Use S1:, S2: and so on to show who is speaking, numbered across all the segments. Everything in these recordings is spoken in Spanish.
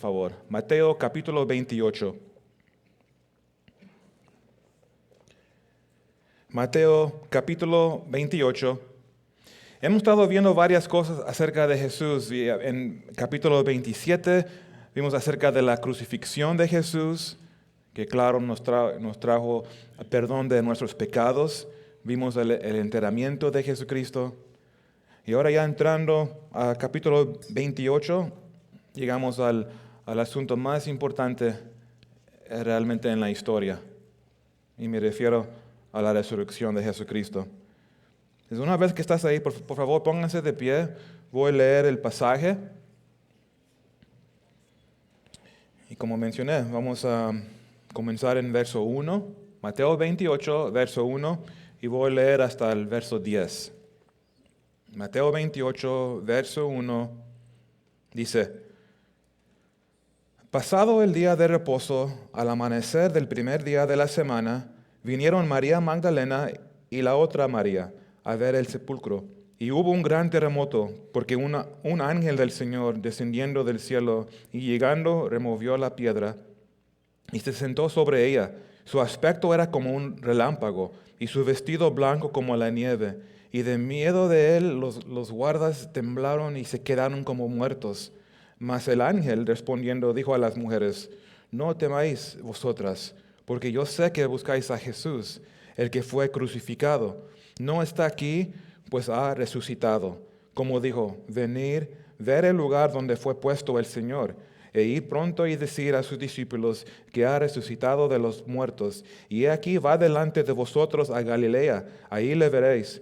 S1: Por favor, Mateo capítulo 28. Mateo capítulo 28. Hemos estado viendo varias cosas acerca de Jesús. Y en capítulo 27 vimos acerca de la crucifixión de Jesús, que claro nos trajo perdón de nuestros pecados. Vimos el enterramiento de Jesucristo. Y ahora ya entrando a capítulo 28, llegamos al asunto más importante realmente en la historia. Y me refiero a la resurrección de Jesucristo. Entonces, una vez que estás ahí, por favor, pónganse de pie. Voy a leer el pasaje. Y como mencioné, vamos a comenzar en verso 1. Mateo 28, verso 1. Y voy a leer hasta el verso 10. Mateo 28, verso 1. Dice: Pasado el día de reposo, al amanecer del primer día de la semana, vinieron María Magdalena y la otra María a ver el sepulcro. Y hubo un gran terremoto, porque un ángel del Señor, descendiendo del cielo y llegando, removió la piedra y se sentó sobre ella. Su aspecto era como un relámpago, y su vestido blanco como la nieve. Y de miedo de él los guardas temblaron y se quedaron como muertos. Mas el ángel, respondiendo, dijo a las mujeres: No temáis vosotras, porque yo sé que buscáis a Jesús, el que fue crucificado. No está aquí, pues ha resucitado. Como dijo: venid, ver el lugar donde fue puesto el Señor, e ir pronto y decir a sus discípulos que ha resucitado de los muertos. Y he aquí va delante de vosotros a Galilea, ahí le veréis.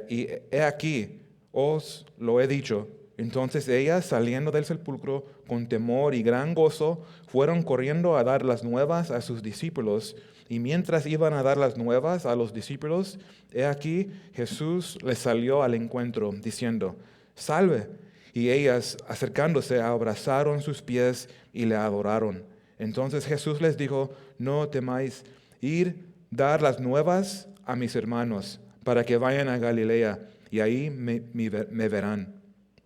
S1: Y he aquí, os lo he dicho. Entonces ellas, saliendo del sepulcro con temor y gran gozo, fueron corriendo a dar las nuevas a sus discípulos. Y mientras iban a dar las nuevas a los discípulos, he aquí Jesús les salió al encuentro, diciendo: Salve. Y ellas, acercándose, abrazaron sus pies y le adoraron. Entonces Jesús les dijo: No temáis, ir, dar las nuevas a mis hermanos, para que vayan a Galilea, y ahí me verán.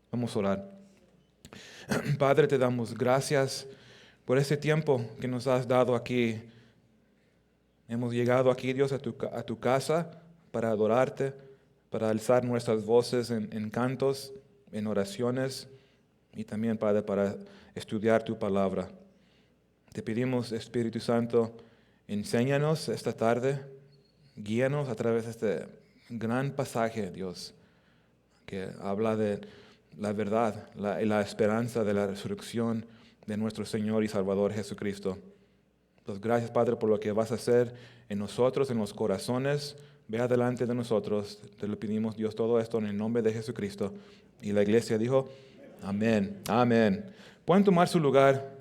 S1: Vamos a orar. Padre, te damos gracias por este tiempo que nos has dado aquí. Hemos llegado aquí, Dios, a tu casa para adorarte, para alzar nuestras voces en cantos, en oraciones y también, Padre, para estudiar tu palabra. Te pedimos, Espíritu Santo, enséñanos esta tarde, guíanos a través de este gran pasaje, Dios, que habla de la verdad y la esperanza de la resurrección de nuestro Señor y Salvador Jesucristo. Pues gracias, Padre, por lo que vas a hacer en nosotros, en los corazones. Ve adelante de nosotros. Te lo pedimos, Dios, todo esto en el nombre de Jesucristo. Y la iglesia dijo: amén, amén. Pueden tomar su lugar.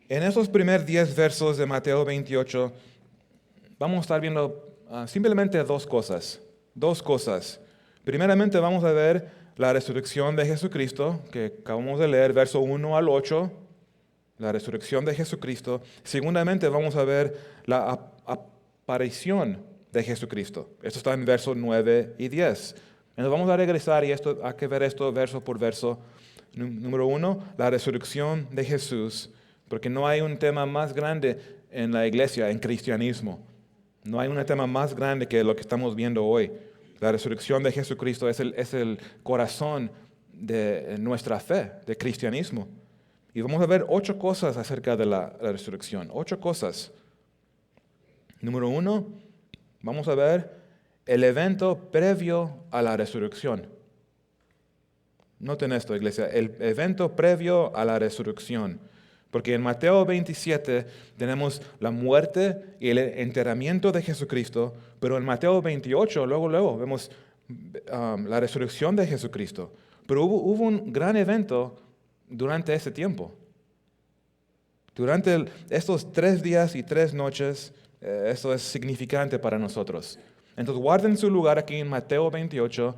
S1: En esos primeros 10 versos de Mateo 28, vamos a estar viendo simplemente dos cosas. Dos cosas. Primeramente vamos a ver la resurrección de Jesucristo, que acabamos de leer, verso 1 al 8. La resurrección de Jesucristo. Segundamente vamos a ver la aparición de Jesucristo. Esto está en versos 9 y 10. Entonces vamos a regresar y hay que ver esto verso por verso. Número 1, la resurrección de Jesús. Porque no hay un tema más grande en la iglesia, en cristianismo. No hay un tema más grande que lo que estamos viendo hoy. La resurrección de Jesucristo es el corazón de nuestra fe, de cristianismo. Y vamos a ver 8 cosas acerca de la resurrección. 8 cosas. Número 1, vamos a ver el evento previo a la resurrección. Noten esto, iglesia, el evento previo a la resurrección. Porque en Mateo 27 tenemos la muerte y el enterramiento de Jesucristo, pero en Mateo 28 luego vemos la resurrección de Jesucristo. Pero hubo un gran evento durante ese tiempo. Durante estos 3 días y 3 noches, esto es significante para nosotros. Entonces guarden su lugar aquí en Mateo 28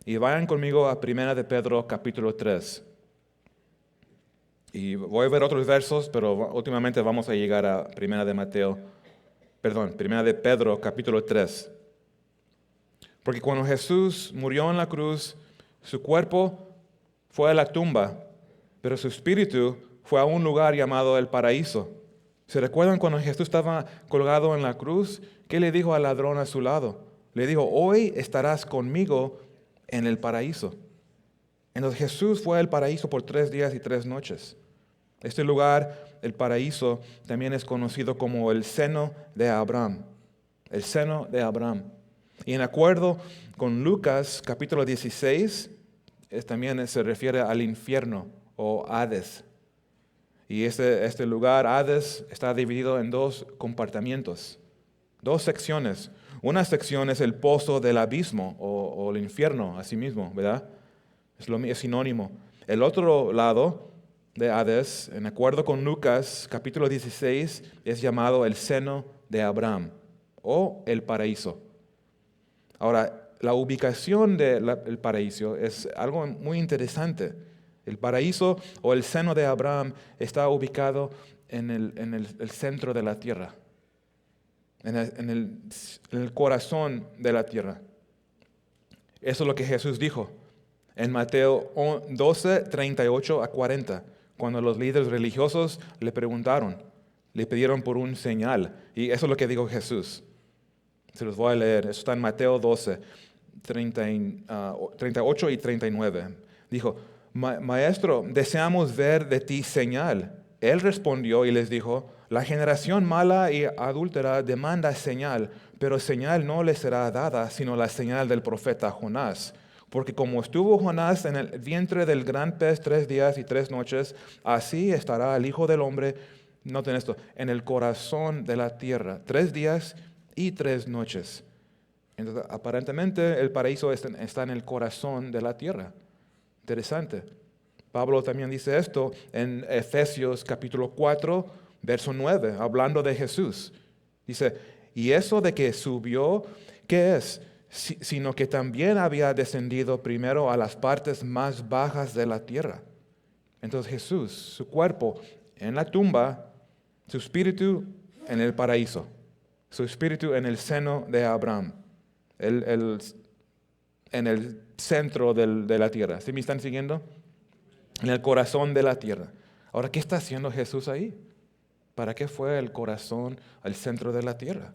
S1: y vayan conmigo a 1 de Pedro capítulo 3. Y voy a ver otros versos, pero últimamente vamos a llegar a 1 de Pedro capítulo 3. Porque cuando Jesús murió en la cruz, su cuerpo fue a la tumba. pero su espíritu fue a un lugar llamado el paraíso. ¿Se recuerdan cuando Jesús estaba colgado en la cruz? ¿Qué le dijo al ladrón a su lado? Le dijo, hoy estarás conmigo en el paraíso. Entonces Jesús fue al paraíso por 3 días y 3 noches. Este lugar, el paraíso, también es conocido como el seno de Abraham. El seno de Abraham. Y en acuerdo con Lucas capítulo 16, también se refiere al infierno o Hades. Y este lugar, Hades, está dividido en 2 compartimientos, 2 secciones. Una sección es el pozo del abismo o el infierno, así mismo, ¿verdad? Es sinónimo. El otro lado de Hades, en acuerdo con Lucas, capítulo 16, es llamado el seno de Abraham o el paraíso. Ahora, la ubicación del paraíso es algo muy interesante. El paraíso o el seno de Abraham está ubicado en el centro de la tierra, en el corazón de la tierra. Eso es lo que Jesús dijo en Mateo 12, 38 a 40, cuando los líderes religiosos le preguntaron, le pidieron por un señal. Y eso es lo que dijo Jesús. Se los voy a leer. Eso está en Mateo 12, 38 y 39. Dijo, Maestro, deseamos ver de ti señal. Él respondió y les dijo, la generación mala y adúltera demanda señal, pero señal no le será dada, sino la señal del profeta Jonás. Porque como estuvo Jonás en el vientre del gran pez 3 días y 3 noches, así estará el Hijo del Hombre, noten esto, en el corazón de la tierra, 3 días y 3 noches. Entonces, aparentemente el paraíso está en el corazón de la tierra. Interesante. Pablo también dice esto en Efesios capítulo 4, verso 9, hablando de Jesús. Dice, y eso de que subió, ¿qué es? Sino que también había descendido primero a las partes más bajas de la tierra. Entonces Jesús, su cuerpo en la tumba, su espíritu en el paraíso, su espíritu en el seno de Abraham, en el centro de la tierra. ¿Sí me están siguiendo? En el corazón de la tierra. Ahora, ¿qué está haciendo Jesús ahí? ¿Para qué fue el corazón al centro de la tierra?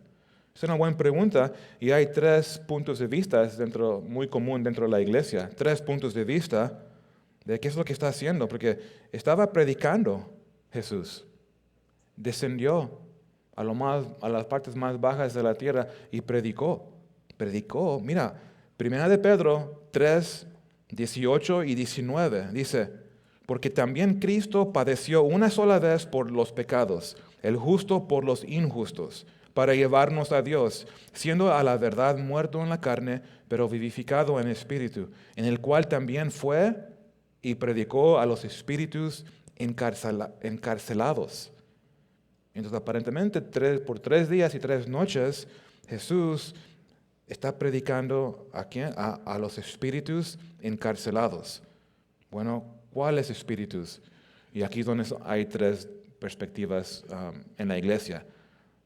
S1: Es una buena pregunta y hay 3 puntos de vista, muy común dentro de la iglesia, 3 puntos de vista de qué es lo que está haciendo, porque estaba predicando Jesús, descendió a las partes más bajas de la tierra y predicó, mira, 1 de Pedro 3, 18 y 19, dice, porque también Cristo padeció una sola vez por los pecados, el justo por los injustos, para llevarnos a Dios, siendo a la verdad muerto en la carne, pero vivificado en espíritu, en el cual también fue y predicó a los espíritus encarcelados. Entonces, aparentemente, por 3 días y 3 noches, Jesús está predicando ¿a quién? A los espíritus encarcelados. Bueno, ¿cuáles espíritus? Y aquí es donde hay 3 perspectivas en la iglesia.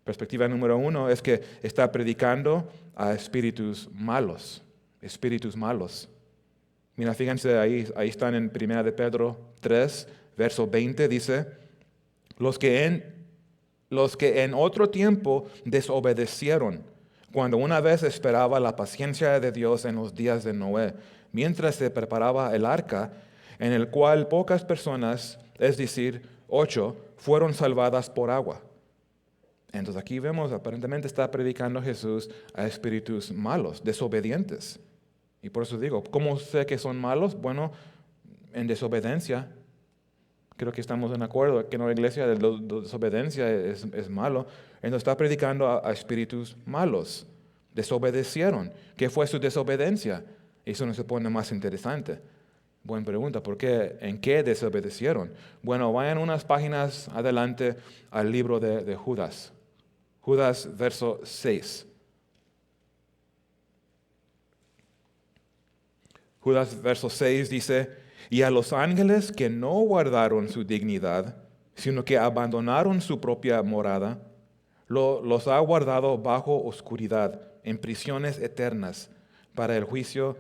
S1: Perspectiva número 1 es que está predicando a espíritus malos. Espíritus malos. Mira, fíjense, ahí están en 1 de Pedro 3, verso 20, dice, los que en otro tiempo desobedecieron, cuando una vez esperaba la paciencia de Dios en los días de Noé, mientras se preparaba el arca, en el cual pocas personas, es decir, 8, fueron salvadas por agua. Entonces aquí vemos, aparentemente está predicando Jesús a espíritus malos, desobedientes. Y por eso digo, ¿cómo sé que son malos? Bueno, en desobediencia. Creo que estamos en acuerdo que en la iglesia la desobediencia es malo. Entonces está predicando a espíritus malos. Desobedecieron. ¿Qué fue su desobediencia? Eso nos se pone más interesante. Buena pregunta, ¿por qué? ¿En qué desobedecieron? Bueno, vayan unas páginas adelante al libro de Judas. Judas, verso 6. Judas, verso 6 dice, y a los ángeles que no guardaron su dignidad, sino que abandonaron su propia morada, los ha guardado bajo oscuridad, en prisiones eternas, para el juicio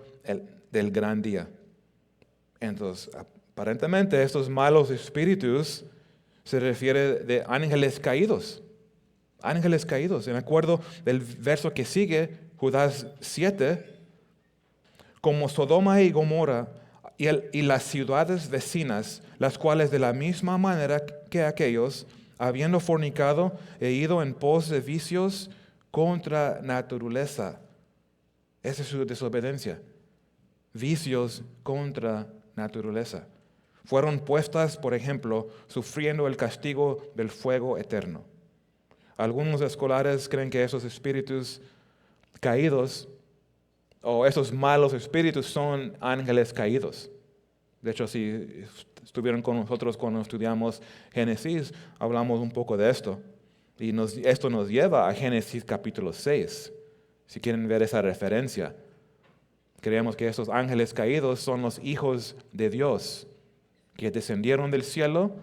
S1: del gran día. Entonces, Aparentemente estos malos espíritus se refiere de ángeles caídos. Ángeles caídos. En acuerdo del verso que sigue, Judas 7, como Sodoma y Gomorra y las ciudades vecinas, las cuales de la misma manera que aquellos, habiendo fornicado e ido en pos de vicios contra naturaleza. Esa es su desobediencia. Vicios contra naturaleza. Fueron puestas, por ejemplo, sufriendo el castigo del fuego eterno. Algunos escolares creen que esos espíritus caídos o esos malos espíritus son ángeles caídos. De hecho, si estuvieron con nosotros cuando estudiamos Génesis, hablamos un poco de esto. Y esto nos lleva a Génesis capítulo 6, si quieren ver esa referencia. Creemos que esos ángeles caídos son los hijos de Dios, que descendieron del cielo,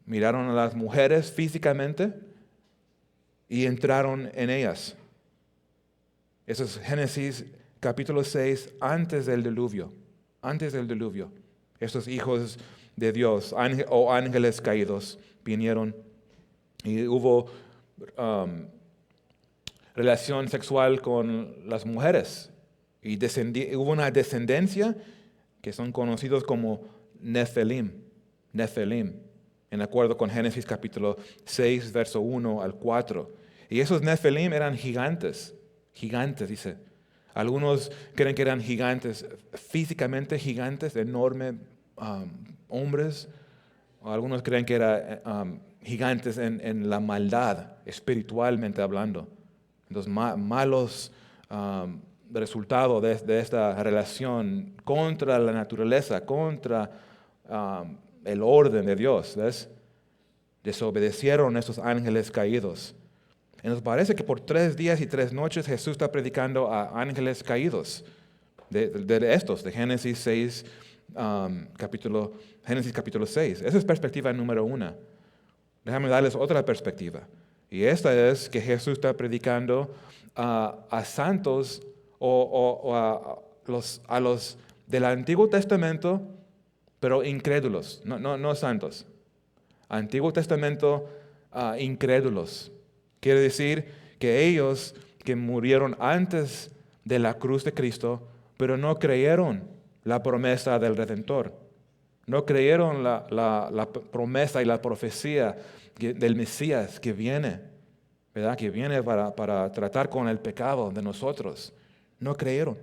S1: miraron a las mujeres físicamente y entraron en ellas. Eso es Génesis capítulo 6, antes del diluvio. Antes del diluvio. Estos hijos de Dios, o ángeles caídos, vinieron y hubo relación sexual con las mujeres. Y hubo una descendencia que son conocidos como Nefelim, en acuerdo con Génesis capítulo 6, verso 1 al 4. Y esos Nefelim eran gigantes, dice. Algunos creen que eran gigantes, físicamente gigantes, enormes hombres. Algunos creen que eran gigantes en la maldad, espiritualmente hablando. Entonces, malos resultados de esta relación contra la naturaleza, contra el orden de Dios, ¿ves? Desobedecieron a estos ángeles caídos. Y nos parece que por 3 días y 3 noches Jesús está predicando a ángeles caídos de Génesis 6, Génesis capítulo 6. Esa es perspectiva número 1. Déjame darles otra perspectiva. Y esta es que Jesús está predicando a santos o a los del Antiguo Testamento, pero incrédulos, no santos. Antiguo Testamento incrédulos. Quiere decir que ellos que murieron antes de la cruz de Cristo, pero no creyeron la promesa del Redentor. No creyeron la promesa y la profecía del Mesías que viene, ¿verdad? Que viene para tratar con el pecado de nosotros. No creyeron.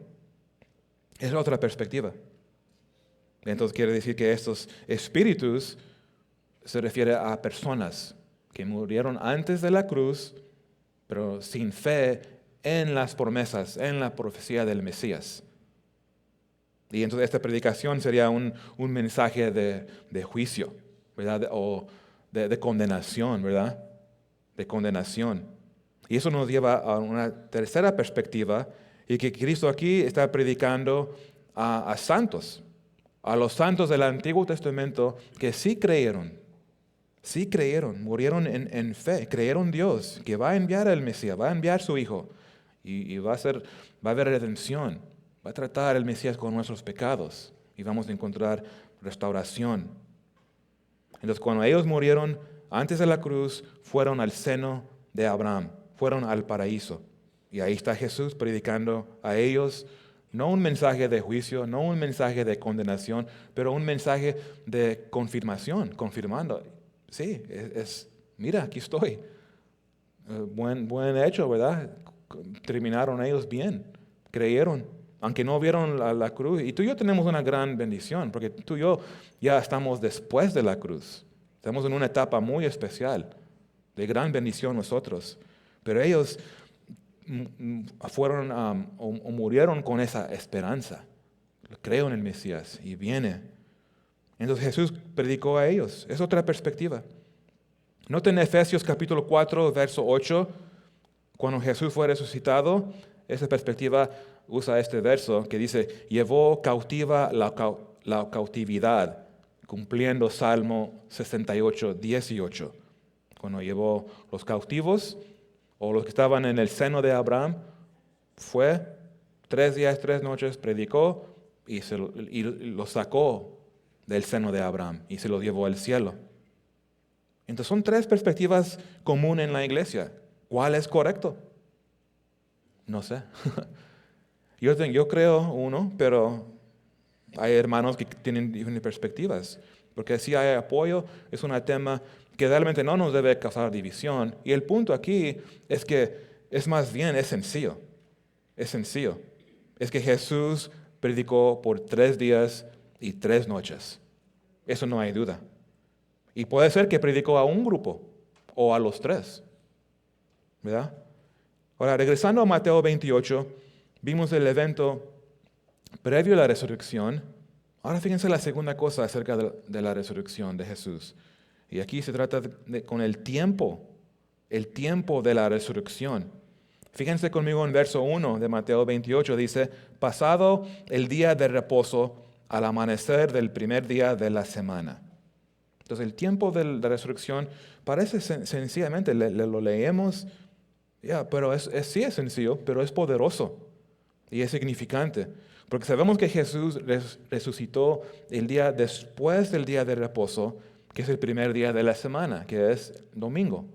S1: Es otra perspectiva. Entonces quiere decir que estos espíritus se refiere a personas que murieron antes de la cruz, pero sin fe en las promesas, en la profecía del Mesías. Y entonces esta predicación sería un mensaje de juicio, ¿verdad? O de condenación, ¿verdad? De condenación. Y eso nos lleva a una tercera perspectiva, y que Cristo aquí está predicando a santos, a los santos del Antiguo Testamento que sí creyeron, murieron en fe, creyeron Dios, que va a enviar al Mesías, va a enviar su Hijo, y va a haber redención, va a tratar el Mesías con nuestros pecados, y vamos a encontrar restauración. Entonces, cuando ellos murieron antes de la cruz, fueron al seno de Abraham, fueron al paraíso. Y ahí está Jesús predicando a ellos, no un mensaje de juicio, no un mensaje de condenación, pero un mensaje de confirmación, confirmando. Sí, mira, aquí estoy. Buen hecho, ¿verdad? Terminaron ellos bien, creyeron, aunque no vieron la cruz. Y tú y yo tenemos una gran bendición, porque tú y yo ya estamos después de la cruz. Estamos en una etapa muy especial, de gran bendición nosotros. Pero ellos fueron o murieron con esa esperanza. Creo en el Mesías y viene. Entonces Jesús predicó a ellos. Es otra perspectiva. Noten Efesios capítulo 4, verso 8. Cuando Jesús fue resucitado, esa perspectiva usa este verso que dice, llevó cautiva la cautividad, cumpliendo Salmo 68, 18. Cuando llevó los cautivos, o los que estaban en el seno de Abraham, fue 3 días, 3 noches, predicó y los sacó del seno de Abraham y se lo llevó al cielo. Entonces son tres perspectivas comunes en la iglesia. ¿Cuál es correcto? No sé. Yo creo uno, pero hay hermanos que tienen diferentes perspectivas. Porque si hay apoyo, es un tema que realmente no nos debe causar división. Y el punto aquí es que es más bien, es sencillo. Es sencillo. Es que Jesús predicó por 3 días y 3 noches. Eso no hay duda. Y puede ser que predicó a un grupo o a los 3. ¿Verdad? Ahora, regresando a Mateo 28, vimos el evento previo a la resurrección. Ahora fíjense la segunda cosa acerca de la resurrección de Jesús. Y aquí se trata con el tiempo de la resurrección. Fíjense conmigo en verso 1 de Mateo 28, dice, pasado el día de reposo al amanecer del primer día de la semana. Entonces el tiempo de la resurrección parece sencillamente, lo leemos, pero sí es sencillo, pero es poderoso y es significante. Porque sabemos que Jesús resucitó el día después del día de reposo, que es el primer día de la semana, que es domingo.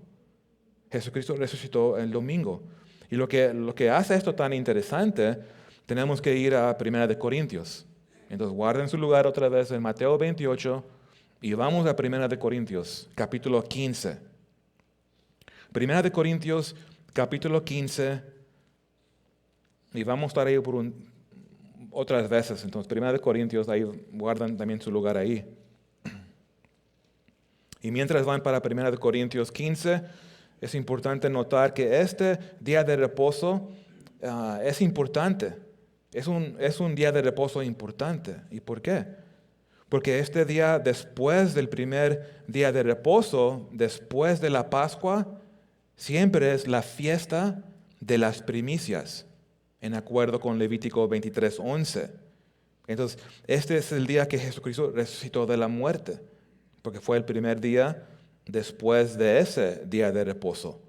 S1: Jesucristo resucitó el domingo. Y lo que hace esto tan interesante, tenemos que ir a 1 Corintios. Entonces guarden su lugar otra vez en Mateo 28 y vamos a 1 Corintios, capítulo 15. 1 Corintios, capítulo 15, y vamos a estar ahí por otras veces. Entonces 1 Corintios, ahí guardan también su lugar ahí. Y mientras van para 1 Corintios 15, es importante notar que este día de reposo es importante. Es un día de reposo importante. ¿Y por qué? Porque este día, después del primer día de reposo, después de la Pascua, siempre es la fiesta de las primicias, en acuerdo con Levítico 23:11. Entonces, este es el día que Jesucristo resucitó de la muerte, porque fue el primer día después de ese día de reposo.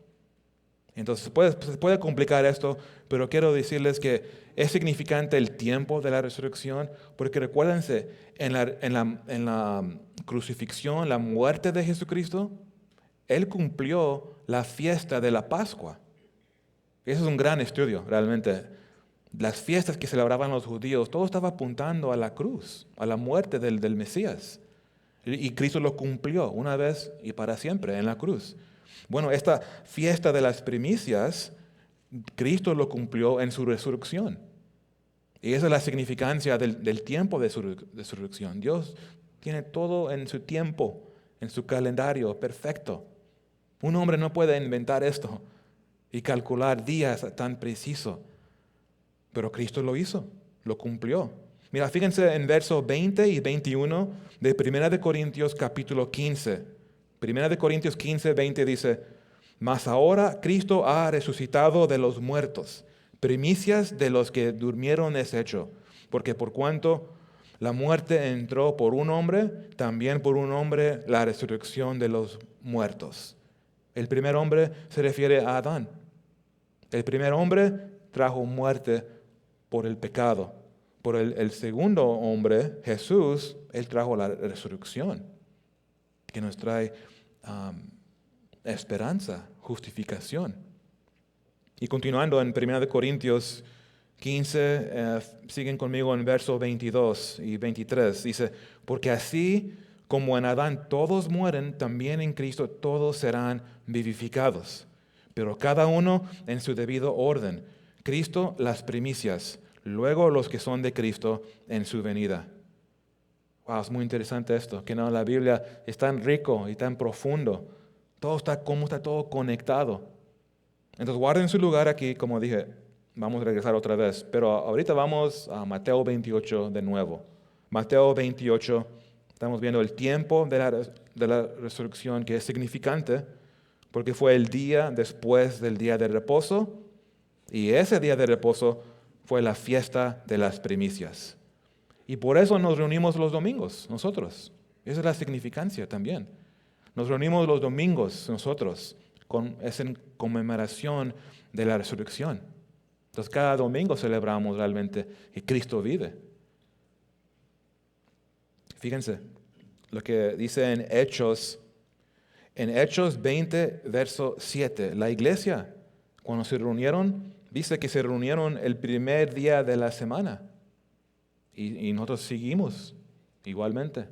S1: Entonces se puede complicar esto, pero quiero decirles que es significante el tiempo de la resurrección, porque recuérdense, en la crucifixión, la muerte de Jesucristo, Él cumplió la fiesta de la Pascua. Ese es un gran estudio, realmente. Las fiestas que celebraban los judíos, todo estaba apuntando a la cruz, a la muerte del Mesías. Y Cristo lo cumplió una vez y para siempre en la cruz. Bueno, esta fiesta de las primicias, Cristo lo cumplió en su resurrección. Y esa es la significancia del tiempo de su resurrección. Dios tiene todo en su tiempo, en su calendario perfecto. Un hombre no puede inventar esto y calcular días tan preciso. Pero Cristo lo hizo, lo cumplió. Mira, fíjense en versos 20 y 21 de 1 Corintios capítulo 15. 1 Corintios 15, 20 dice, mas ahora Cristo ha resucitado de los muertos, primicias de los que durmieron es hecho, porque por cuanto la muerte entró por un hombre, también por un hombre la resurrección de los muertos. El primer hombre se refiere a Adán. El primer hombre trajo muerte por el pecado. Por el segundo hombre, Jesús, Él trajo la resurrección, que nos trae esperanza, justificación. Y continuando en 1 Corintios 15, siguen conmigo en versos 22 y 23. Dice, porque así como en Adán todos mueren, también en Cristo todos serán vivificados. Pero cada uno en su debido orden. Cristo las primicias, luego los que son de Cristo en su venida. Wow, es muy interesante esto, que no, la Biblia es tan rico y tan profundo. Cómo está todo conectado. Entonces guarden su lugar aquí, como dije, vamos a regresar otra vez. Pero ahorita vamos a Mateo 28 de nuevo. Mateo 28, estamos viendo el tiempo de la resurrección, que es significante, porque fue el día después del día de reposo, y ese día de reposo fue la fiesta de las primicias. Y por eso nos reunimos los domingos, nosotros. Esa es la significancia también. Nos reunimos los domingos nosotros, es en conmemoración de la resurrección. Entonces cada domingo celebramos realmente que Cristo vive. Fíjense lo que dice en Hechos 20, verso 7. La iglesia, cuando se reunieron, dice que se reunieron el primer día de la semana. Y nosotros seguimos igualmente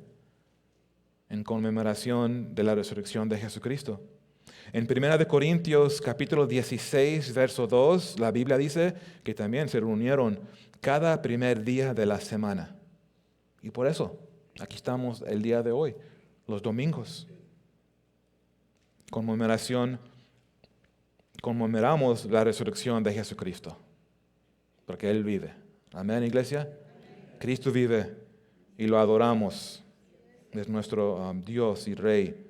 S1: en conmemoración de la resurrección de Jesucristo. En 1 Corintios capítulo 16, verso 2, la Biblia dice que también se reunieron cada primer día de la semana. Y por eso, aquí estamos el día de hoy, los domingos. Conmemoramos la resurrección de Jesucristo, porque Él vive. Amén, iglesia. Cristo vive y lo adoramos. Es nuestro Dios y Rey.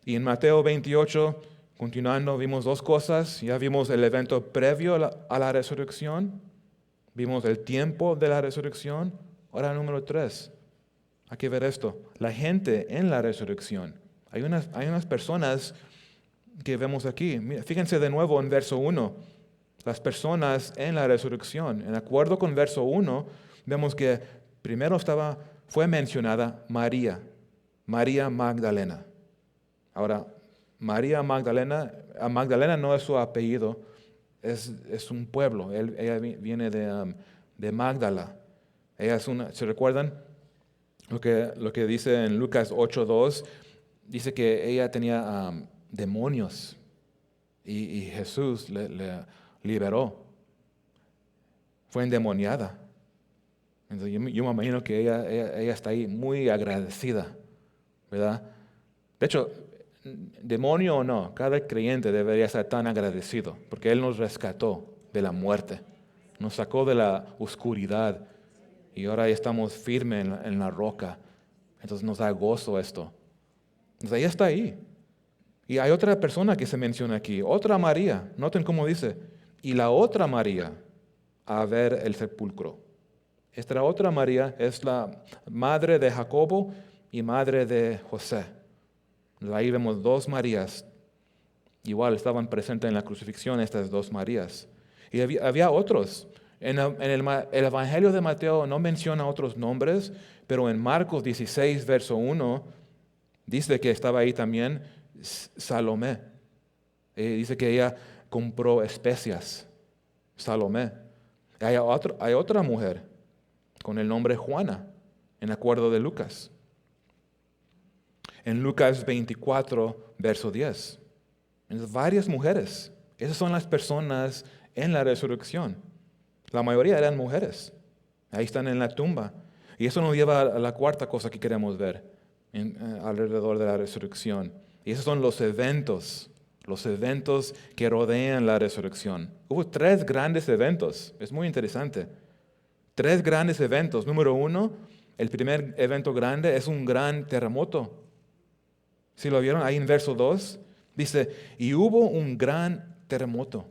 S1: Y en Mateo 28, continuando, vimos dos cosas. Ya vimos el evento previo a la resurrección. Vimos el tiempo de la resurrección. Ahora número 3. Hay que ver esto. La gente en la resurrección. Hay unas personas que vemos aquí. Fíjense de nuevo en verso 1. Las personas en la resurrección. En acuerdo con verso 1, vemos que primero fue mencionada María Magdalena. Ahora, María Magdalena no es su apellido, es un pueblo. Ella viene de Magdala. ¿Se recuerdan lo que dice en Lucas 8:2? Dice que ella tenía demonios y Jesús le liberó. Fue endemoniada. Entonces, yo me imagino que ella está ahí muy agradecida, ¿verdad? De hecho, demonio o no, cada creyente debería estar tan agradecido, porque Él nos rescató de la muerte, nos sacó de la oscuridad y ahora ya estamos firmes en la roca. Entonces nos da gozo esto. Entonces ella está ahí. Y hay otra persona que se menciona aquí, otra María. Noten cómo dice, y la otra María a ver el sepulcro. Esta otra María es la madre de Jacobo y madre de José. Ahí vemos dos Marías. Igual estaban presentes en la crucifixión estas dos Marías. Y había otros. En el Evangelio de Mateo no menciona otros nombres, pero en Marcos 16, verso 1, dice que estaba ahí también Salomé. Dice que ella compró especias. Salomé. Hay otra mujer con el nombre Juana, en acuerdo de Lucas. En Lucas 24, verso 10. Varias mujeres. Esas son las personas en la resurrección. La mayoría eran mujeres. Ahí están en la tumba. Y eso nos lleva a la cuarta cosa que queremos ver alrededor de la resurrección. Y esos son los eventos que rodean la resurrección. Hubo 3 grandes eventos. Es muy interesante. 3 grandes eventos. Número 1, el primer evento grande es un gran terremoto. ¿Sí lo vieron? Ahí en verso 2 dice, y hubo un gran terremoto.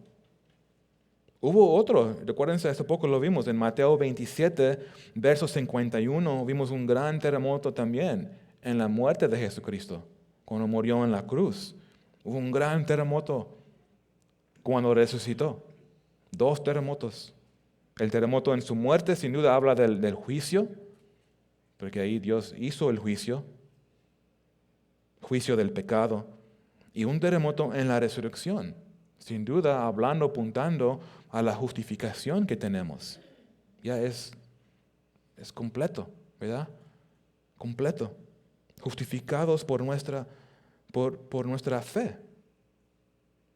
S1: Hubo otro, recuérdense, hace poco lo vimos, en Mateo 27, verso 51, vimos un gran terremoto también en la muerte de Jesucristo, cuando murió en la cruz. Hubo un gran terremoto cuando resucitó. 2 terremotos. El terremoto en su muerte sin duda habla del juicio, porque ahí Dios hizo el juicio del pecado, y un terremoto en la resurrección, sin duda apuntando a la justificación que tenemos. Ya es completo, ¿verdad? Completo. Justificados por nuestra fe.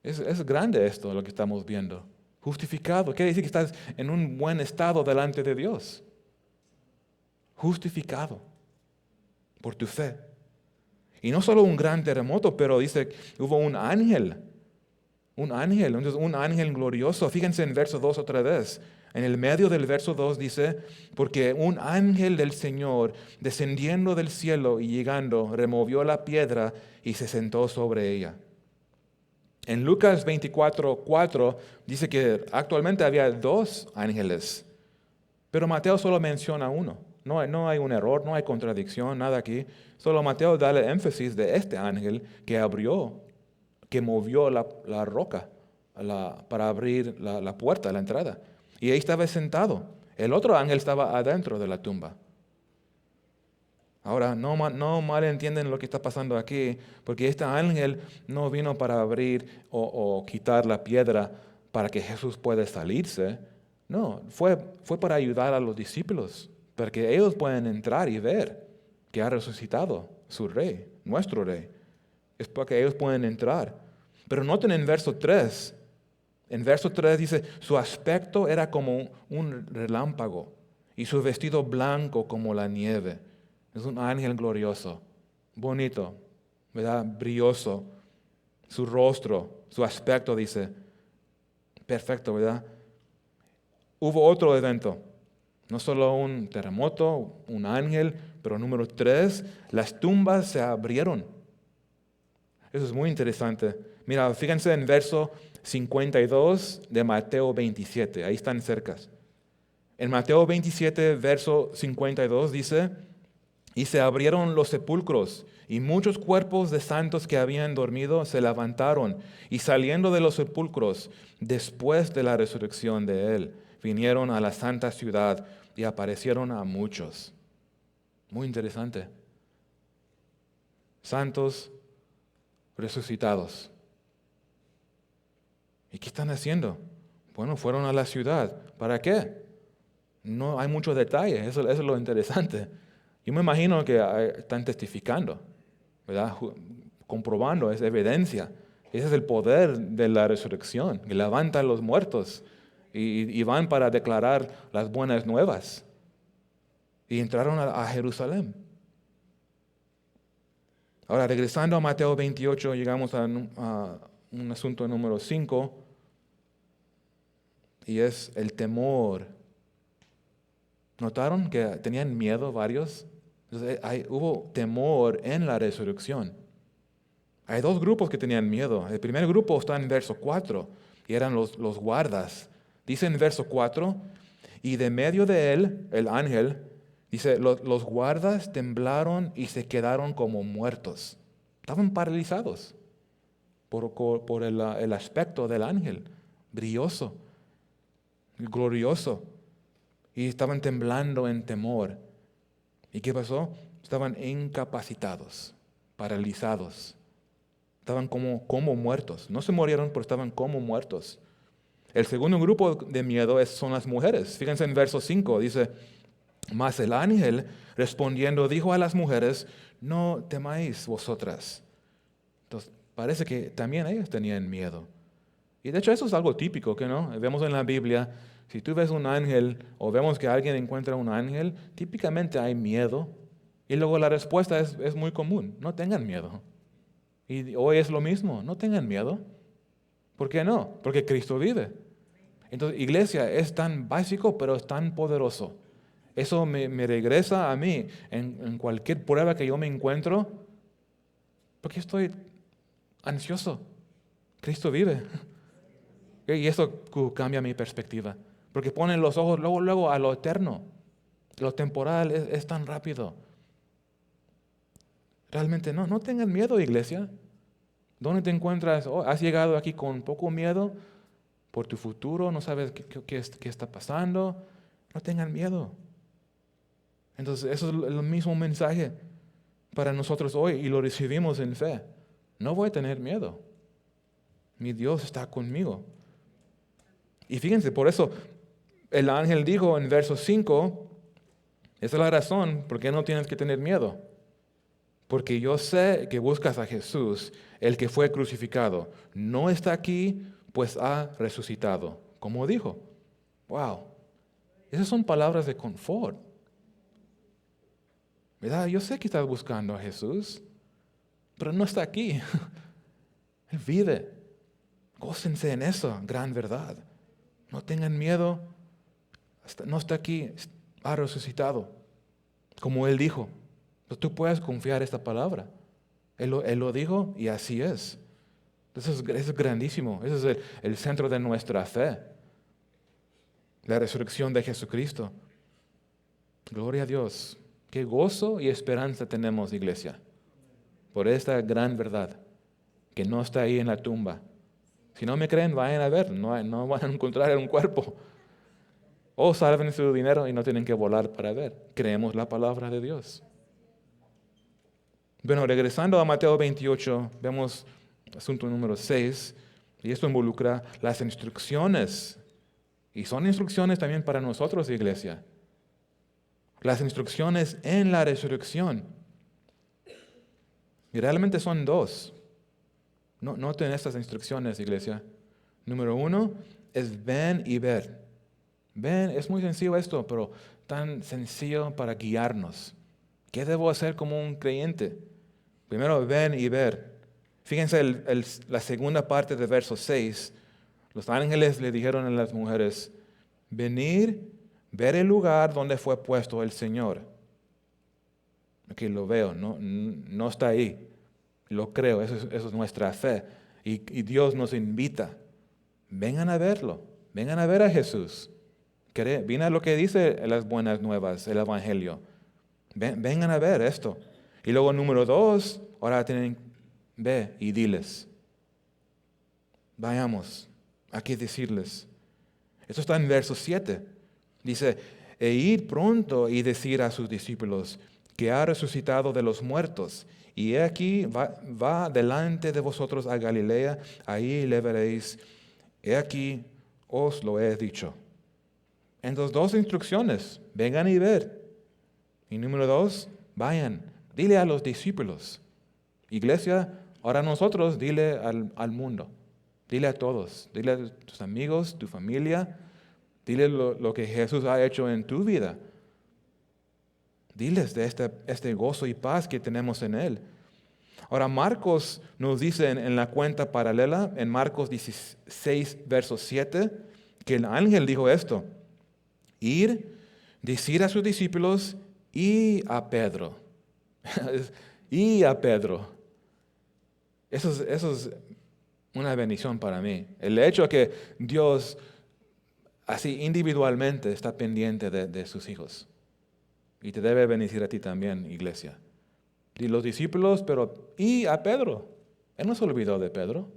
S1: Es grande esto lo que estamos viendo. Justificado, quiere decir que estás en un buen estado delante de Dios. Justificado por tu fe. Y no solo un gran terremoto, pero dice que hubo un ángel, entonces un ángel glorioso. Fíjense en verso 2 otra vez. En el medio del verso 2 dice, porque un ángel del Señor, descendiendo del cielo y llegando, removió la piedra y se sentó sobre ella. En Lucas 24:4 dice que actualmente había 2 ángeles, pero Mateo solo menciona uno. No hay un error, no hay contradicción, nada aquí. Solo Mateo da el énfasis de este ángel que movió la roca para abrir la puerta, la entrada. Y ahí estaba sentado. El otro ángel estaba adentro de la tumba. Ahora, no malentienden lo que está pasando aquí, porque este ángel no vino para abrir o quitar la piedra para que Jesús pueda salirse. No, fue para ayudar a los discípulos, para que ellos puedan entrar y ver que ha resucitado su rey, nuestro rey. Es para que ellos puedan entrar. Pero noten en verso 3. En verso 3 dice, su aspecto era como un relámpago y su vestido blanco como la nieve. Es un ángel glorioso, bonito, ¿verdad? Brilloso. Su rostro, su aspecto, dice, perfecto, ¿verdad? Hubo otro evento, no solo un terremoto, un ángel, pero número 3, las tumbas se abrieron. Eso es muy interesante. Mira, fíjense en verso 52 de Mateo 27, ahí están cercas. En Mateo 27, verso 52 dice, y se abrieron los sepulcros, y muchos cuerpos de santos que habían dormido se levantaron, y saliendo de los sepulcros, después de la resurrección de él, vinieron a la santa ciudad y aparecieron a muchos. Muy interesante. Santos resucitados. ¿Y qué están haciendo? Bueno, fueron a la ciudad. ¿Para qué? No hay mucho detalle, eso es lo interesante. Yo me imagino que están testificando, ¿verdad? Comprobando, es evidencia. Ese es el poder de la resurrección, que levanta a los muertos y van para declarar las buenas nuevas. Y entraron a Jerusalén. Ahora, regresando a Mateo 28, llegamos a un asunto número 5, y es el temor. ¿Notaron que tenían miedo varios? Entonces, hubo temor en la resurrección. Hay dos grupos que tenían miedo. El primer grupo está en verso 4, y eran los guardas. Dice en verso 4, y de medio de él, el ángel, dice, los guardas temblaron y se quedaron como muertos. Estaban paralizados por el aspecto del ángel, brilloso, glorioso. Y estaban temblando en temor. ¿Y qué pasó? Estaban incapacitados, paralizados. Estaban como muertos. No se murieron, pero estaban como muertos. El segundo grupo de miedo son las mujeres. Fíjense en verso 5, dice, mas el ángel respondiendo dijo a las mujeres, no temáis vosotras. Entonces, parece que también ellas tenían miedo. Y de hecho eso es algo típico, ¿que no? Vemos en la Biblia, si tú ves un ángel o vemos que alguien encuentra un ángel, típicamente hay miedo. Y luego la respuesta es muy común, no tengan miedo. Y hoy es lo mismo, no tengan miedo. ¿Por qué no? Porque Cristo vive. Entonces, iglesia, es tan básico, pero es tan poderoso. Eso me regresa a mí en cualquier prueba que yo me encuentro, porque estoy ansioso. Cristo vive. Y eso cambia mi perspectiva, porque pone los ojos luego a lo eterno. Lo temporal es tan rápido. Realmente no tengan miedo, iglesia. ¿Dónde te encuentras? ¿Has llegado aquí con poco miedo por tu futuro? ¿No sabes qué está pasando? No tengan miedo. Entonces, eso es el mismo mensaje para nosotros hoy y lo recibimos en fe. No voy a tener miedo. Mi Dios está conmigo. Y fíjense, por eso el ángel dijo en verso 5, esa es la razón por qué no tienes que tener miedo. Porque yo sé que buscas a Jesús, el que fue crucificado. No está aquí, pues ha resucitado. Como dijo. Wow. Esas son palabras de confort. ¿Verdad? Yo sé que estás buscando a Jesús, pero no está aquí. Él vive. Gócense en eso, gran verdad. No tengan miedo. No está aquí, ha resucitado. Como Él dijo. Entonces, tú puedes confiar en esta palabra. Él lo dijo y así es. Eso es grandísimo. Ese es el centro de nuestra fe. La resurrección de Jesucristo. Gloria a Dios. Qué gozo y esperanza tenemos, iglesia, por esta gran verdad que no está ahí en la tumba. Si no me creen, vayan a ver. No van a encontrar un cuerpo. O salven su dinero y no tienen que volar para ver. Creemos la palabra de Dios. Bueno, regresando a Mateo 28, vemos asunto número 6, y esto involucra las instrucciones. Y son instrucciones también para nosotros, iglesia. Las instrucciones en la resurrección. Y realmente son dos. Noten estas instrucciones, iglesia. Número 1 es ven y ver. Ven, es muy sencillo esto, pero tan sencillo para guiarnos. ¿Qué debo hacer como un creyente? Primero, ven y ver. Fíjense la segunda parte del verso 6. Los ángeles le dijeron a las mujeres, venir, ver el lugar donde fue puesto el Señor. Aquí lo veo, no está ahí. Lo creo, eso es nuestra fe. Y Dios nos invita. Vengan a verlo, vengan a ver a Jesús. Viene lo que dice las buenas nuevas, el Evangelio. Vengan a ver esto. Y luego número 2, ahora tienen, ve y diles. Vayamos, hay que decirles. Esto está en verso 7. Dice, e ir pronto y decir a sus discípulos que ha resucitado de los muertos. Y he aquí, va delante de vosotros a Galilea, ahí le veréis. He aquí, os lo he dicho. Entonces, 2 instrucciones, vengan y ver. Y número 2, vayan, dile a los discípulos. Iglesia, ahora nosotros, dile al mundo. Dile a todos, dile a tus amigos, tu familia, dile lo que Jesús ha hecho en tu vida. Diles de este gozo y paz que tenemos en Él. Ahora Marcos nos dice en la cuenta paralela, en Marcos 16, verso 7, que el ángel dijo esto, ir, decir a sus discípulos y a Pedro. Y a Pedro. Eso es una bendición para mí. El hecho de que Dios así individualmente está pendiente de sus hijos. Y te debe bendecir a ti también, iglesia. Y los discípulos, y a Pedro. Él no se olvidó de Pedro.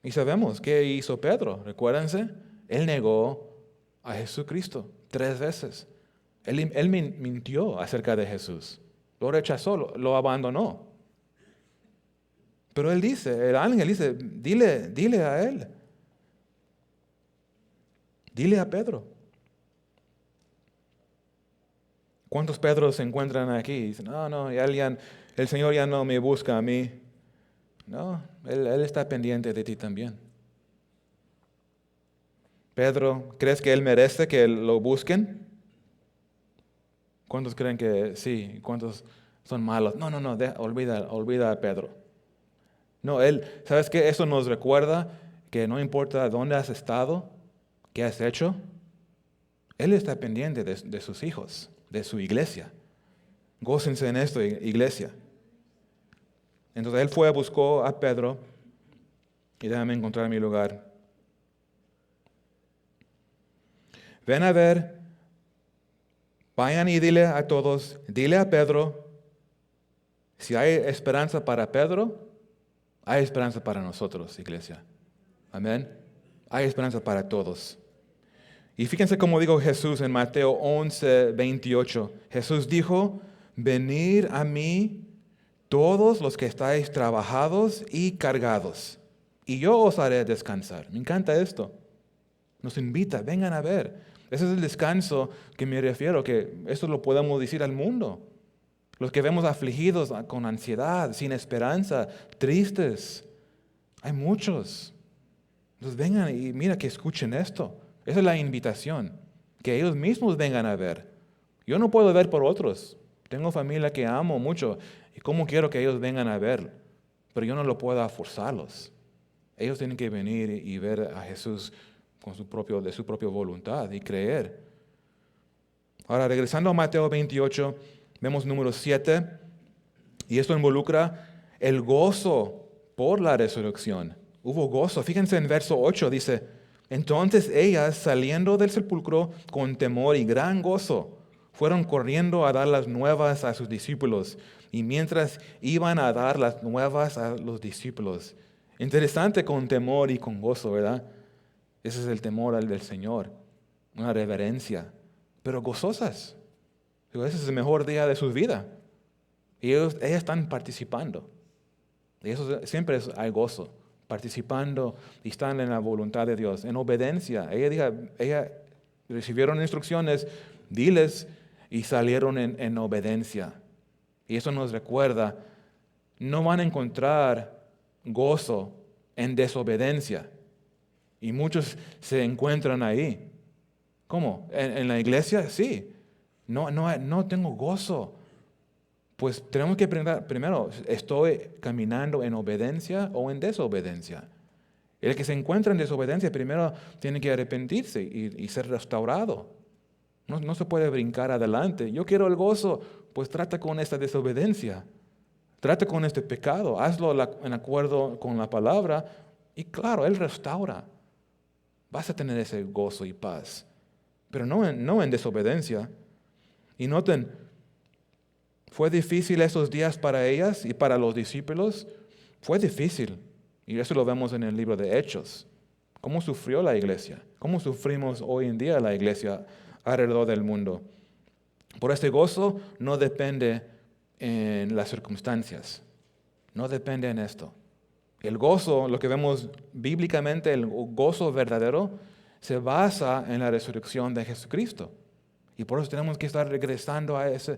S1: Y sabemos qué hizo Pedro. Recuérdense, él negó a Jesucristo 3 veces. Él mintió acerca de Jesús. Lo rechazó, lo abandonó. Pero él dice, el ángel dice, dile a él. Dile a Pedro. ¿Cuántos Pedros se encuentran aquí? Dicen, no, el Señor ya no me busca a mí. No, Él está pendiente de ti también. Pedro, ¿crees que Él merece que lo busquen? ¿Cuántos creen que sí? ¿Cuántos son malos? No, olvida a Pedro. No, ¿sabes qué? Eso nos recuerda que no importa dónde has estado, qué has hecho, Él está pendiente de sus hijos, de su iglesia. Gócense en esto, iglesia. Entonces él buscó a Pedro, y déjame encontrar mi lugar. Ven a ver, vayan y dile a todos, dile a Pedro, si hay esperanza para Pedro, hay esperanza para nosotros, iglesia. Amén. Hay esperanza para todos. Y fíjense cómo dijo Jesús en Mateo 11, 28. Jesús dijo, venid a mí todos los que estáis trabajados y cargados, y yo os haré descansar. Me encanta esto. Nos invita, vengan a ver. Ese es el descanso que me refiero, que esto lo podemos decir al mundo. Los que vemos afligidos con ansiedad, sin esperanza, tristes. Hay muchos. Entonces vengan y mira que escuchen esto. Esa es la invitación, que ellos mismos vengan a ver. Yo no puedo ver por otros. Tengo familia que amo mucho y cómo quiero que ellos vengan a ver, pero yo no lo puedo forzarlos. Ellos tienen que venir y ver a Jesús de su propia voluntad y creer. Ahora, regresando a Mateo 28, vemos número 7, y esto involucra el gozo por la resurrección. Hubo gozo. Fíjense en verso 8, dice, entonces ellas, saliendo del sepulcro con temor y gran gozo, fueron corriendo a dar las nuevas a sus discípulos. Y mientras iban a dar las nuevas a los discípulos. Interesante, con temor y con gozo, ¿verdad? Ese es el temor al del Señor. Una reverencia. Pero gozosas. Ese es el mejor día de su vida. Y ellas están participando. Y eso siempre hay gozo, participando y están en la voluntad de Dios, en obediencia. Ella recibieron instrucciones, diles, y salieron en obediencia. Y eso nos recuerda, no van a encontrar gozo en desobediencia. Y muchos se encuentran ahí. ¿Cómo? ¿En la iglesia? Sí. No tengo gozo. Pues tenemos que preguntar primero, ¿estoy caminando en obediencia o en desobediencia? El que se encuentra en desobediencia primero tiene que arrepentirse y ser restaurado. No se puede brincar adelante. Yo quiero el gozo, pues trata con esta desobediencia. Trata con este pecado. Hazlo en acuerdo con la palabra y claro, Él restaura. Vas a tener ese gozo y paz. Pero no en desobediencia. Y noten, ¿fue difícil esos días para ellas y para los discípulos? Fue difícil. Y eso lo vemos en el libro de Hechos. ¿Cómo sufrió la iglesia? ¿Cómo sufrimos hoy en día la iglesia alrededor del mundo? Por este gozo no depende en las circunstancias. No depende en esto. El gozo, lo que vemos bíblicamente, el gozo verdadero, se basa en la resurrección de Jesucristo. Y por eso tenemos que estar regresando a ese.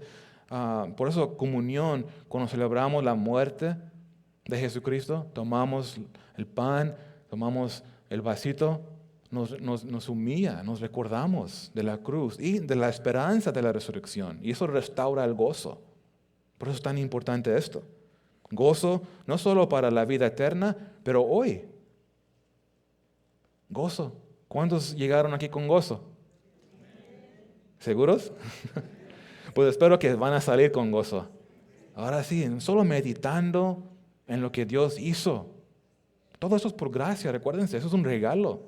S1: Por eso comunión, cuando celebramos la muerte de Jesucristo, tomamos el pan, tomamos el vasito, nos humilla, nos recordamos de la cruz y de la esperanza de la resurrección. Y eso restaura el gozo. Por eso es tan importante esto. Gozo no solo para la vida eterna, pero hoy. Gozo. ¿Cuántos llegaron aquí con gozo? ¿Seguros? Pues espero que van a salir con gozo. Ahora sí, solo meditando en lo que Dios hizo. Todo eso es por gracia, recuérdense, eso es un regalo.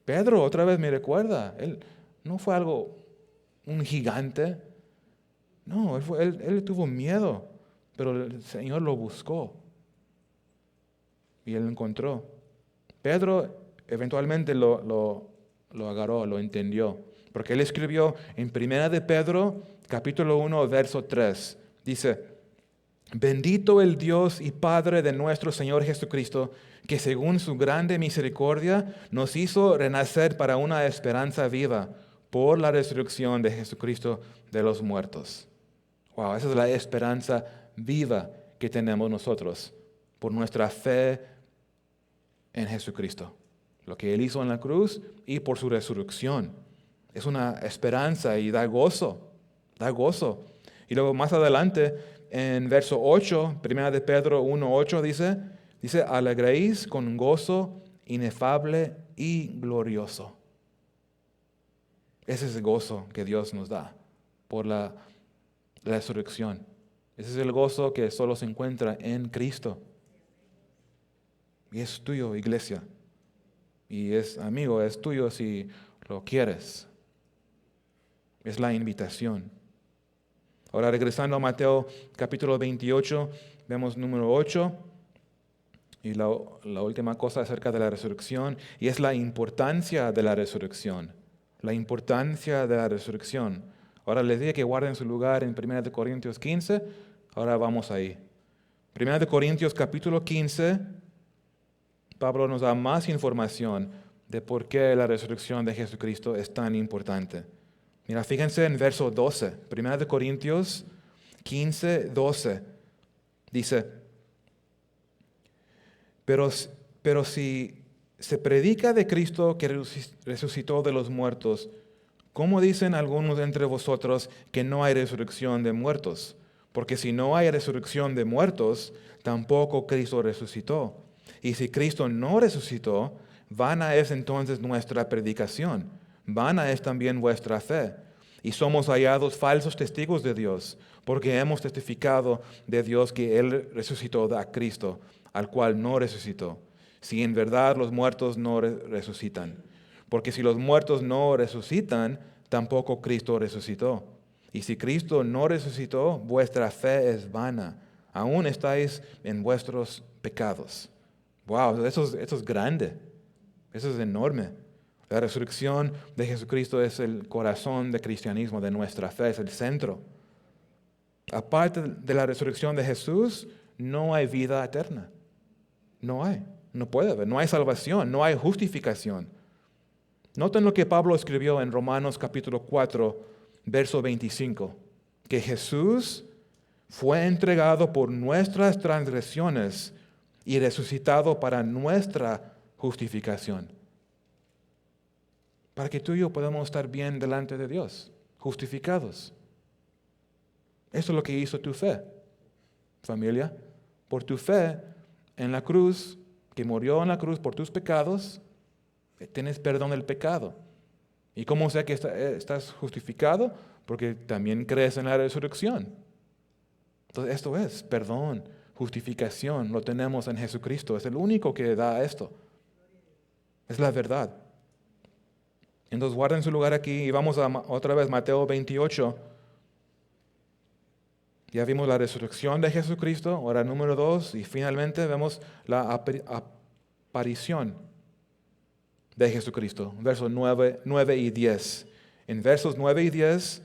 S1: Pedro otra vez me recuerda, él no fue un gigante. No, él tuvo miedo, pero el Señor lo buscó y él lo encontró. Pedro eventualmente lo agarró, lo entendió, porque él escribió en 1 de Pedro, capítulo 1, verso 3, dice: bendito el Dios y Padre de nuestro Señor Jesucristo, que según su grande misericordia nos hizo renacer para una esperanza viva por la resurrección de Jesucristo de los muertos. Wow, esa es la esperanza viva que tenemos nosotros por nuestra fe en Jesucristo. Lo que Él hizo en la cruz y por su resurrección. Es una esperanza y da gozo. Da gozo. Y luego más adelante, en verso 8, 1 de Pedro 1:8 dice, alegréis con gozo inefable y glorioso. Ese es el gozo que Dios nos da por la resurrección. Ese es el gozo que solo se encuentra en Cristo. Y es tuyo, iglesia. Y es tuyo si lo quieres. Es la invitación. Ahora regresando a Mateo capítulo 28, vemos número 8. Y la última cosa acerca de la resurrección, y es la importancia de la resurrección. La importancia de la resurrección. Ahora les dije que guarden su lugar en 1 Corintios 15. Ahora vamos ahí. 1 Corintios capítulo 15. Pablo nos da más información de por qué la resurrección de Jesucristo es tan importante. Mira, fíjense en verso 12. 1 Corintios 15, 12. Dice, pero si se predica de Cristo que resucitó de los muertos, ¿cómo dicen algunos entre vosotros que no hay resurrección de muertos? Porque si no hay resurrección de muertos, tampoco Cristo resucitó. Y si Cristo no resucitó, vana es entonces nuestra predicación, vana es también vuestra fe. Y somos hallados falsos testigos de Dios, porque hemos testificado de Dios que Él resucitó a Cristo, al cual no resucitó. Si en verdad los muertos no resucitan. Porque si los muertos no resucitan, tampoco Cristo resucitó. Y si Cristo no resucitó, vuestra fe es vana. Aún estáis en vuestros pecados. Wow, eso es grande. Eso es enorme. La resurrección de Jesucristo es el corazón del cristianismo, de nuestra fe, es el centro. Aparte de la resurrección de Jesús, no hay vida eterna. No hay, no puede haber, no hay salvación, no hay justificación. Noten lo que Pablo escribió en Romanos capítulo 4, verso 25, que Jesús fue entregado por nuestras transgresiones y resucitado para nuestra justificación. Para que tú y yo podamos estar bien delante de Dios, justificados. Eso es lo que hizo tu fe, familia. Por tu fe en la cruz, que murió en la cruz por tus pecados, tienes perdón del pecado. ¿Y cómo sé que estás justificado? Porque también crees en la resurrección. Entonces esto es perdón, justificación, lo tenemos en Jesucristo. Es el único que da esto. Es la verdad. Entonces guarden su lugar aquí y vamos otra vez Mateo 28. Ya vimos la resurrección de Jesucristo, ahora número 2, y finalmente vemos la aparición de Jesucristo, versos 9 y 10. En versos 9 y 10,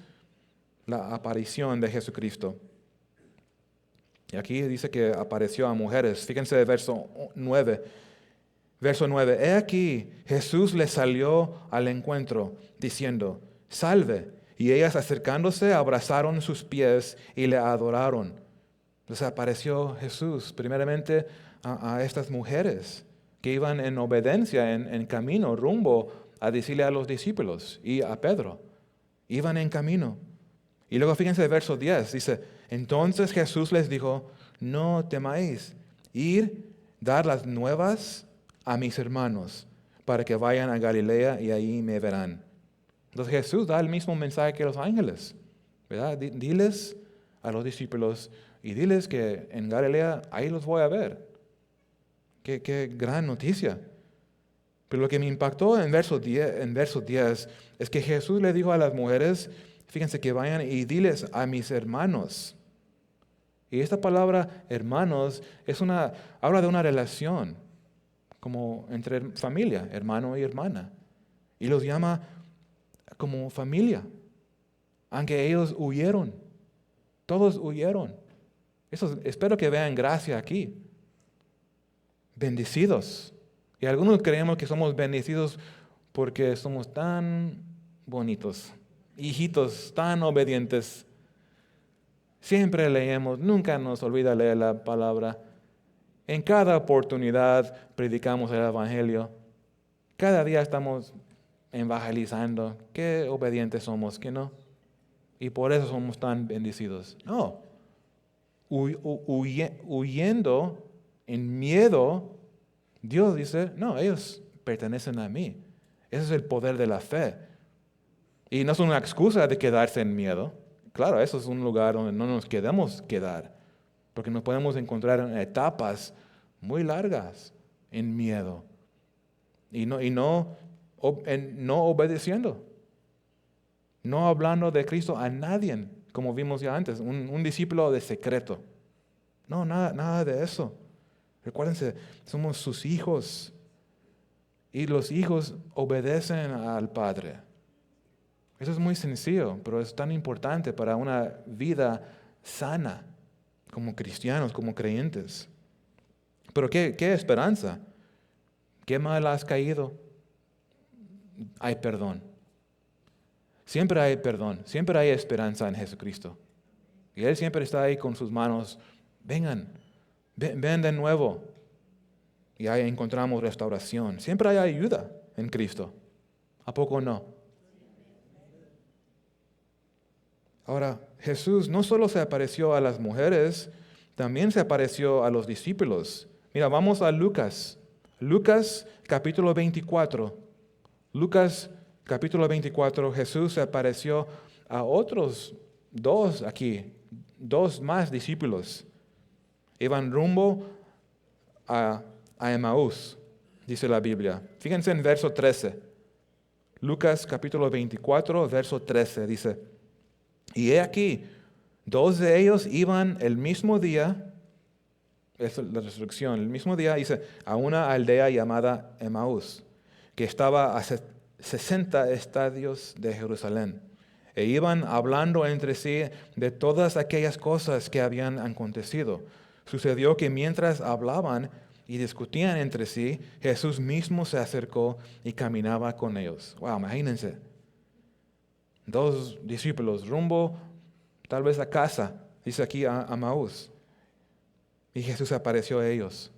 S1: la aparición de Jesucristo. Y aquí dice que apareció a mujeres. Fíjense el verso 9. Verso 9. He aquí, Jesús les salió al encuentro, diciendo, salve. Y ellas acercándose abrazaron sus pies y le adoraron. Entonces apareció Jesús primeramente a estas mujeres que iban en obediencia, en camino, rumbo a decirle a los discípulos y a Pedro. Iban en camino. Y luego fíjense el verso 10, dice, entonces Jesús les dijo, no temáis, ir, dar las nuevas a mis hermanos, para que vayan a Galilea y ahí me verán. Entonces Jesús da el mismo mensaje que los ángeles, ¿verdad? Diles a los discípulos y diles que en Galilea ahí los voy a ver. Qué gran noticia. Pero lo que me impactó en verso 10 es que Jesús le dijo a las mujeres, fíjense que vayan y diles a mis hermanos. Y esta palabra hermanos habla de una relación como entre familia, hermano y hermana. Y los llama como familia, aunque ellos huyeron, todos huyeron. Espero que vean gracia aquí. Bendecidos. Y algunos creemos que somos bendecidos porque somos tan bonitos, hijitos tan obedientes. Siempre leemos, nunca nos olvida leer la palabra. En cada oportunidad predicamos el Evangelio. Cada día estamos evangelizando. Qué obedientes somos, ¿qué no? Y por eso somos tan bendecidos. No. Huyendo en miedo, Dios dice, no, ellos pertenecen a mí. Ese es el poder de la fe. Y no es una excusa de quedarse en miedo. Claro, eso es un lugar donde no nos queremos quedar, porque nos podemos encontrar en etapas muy largas en miedo y no obedeciendo, no hablando de Cristo a nadie, como vimos ya antes, un discípulo de secreto. No, nada de eso. Recuérdense, somos sus hijos y los hijos obedecen al Padre. Eso es muy sencillo, pero es tan importante para una vida sana como cristianos, como creyentes. Pero ¿qué esperanza? ¿Qué mal has caído? Hay perdón. Siempre hay perdón, siempre hay esperanza en Jesucristo. Y Él siempre está ahí con sus manos. Vengan, ven de nuevo. Y ahí encontramos restauración. Siempre hay ayuda en Cristo. ¿A poco no? Ahora, Jesús no solo se apareció a las mujeres, también se apareció a los discípulos. Mira, vamos a Lucas. Lucas capítulo 24. Lucas capítulo 24, Jesús se apareció a otros dos más discípulos. Iban rumbo a Emaús, dice la Biblia. Fíjense en verso 13. Lucas capítulo 24, verso 13 dice, y he aquí, dos de ellos iban el mismo día, es la resurrección, el mismo día, dice, a una aldea llamada Emaús, que estaba a 60 estadios de Jerusalén. e iban hablando entre sí de todas aquellas cosas que habían acontecido. Sucedió que mientras hablaban y discutían entre sí, Jesús mismo se acercó y caminaba con ellos. Wow, imagínense. 2 discípulos rumbo tal vez a casa, dice aquí a Maús. Y Jesús apareció a ellos.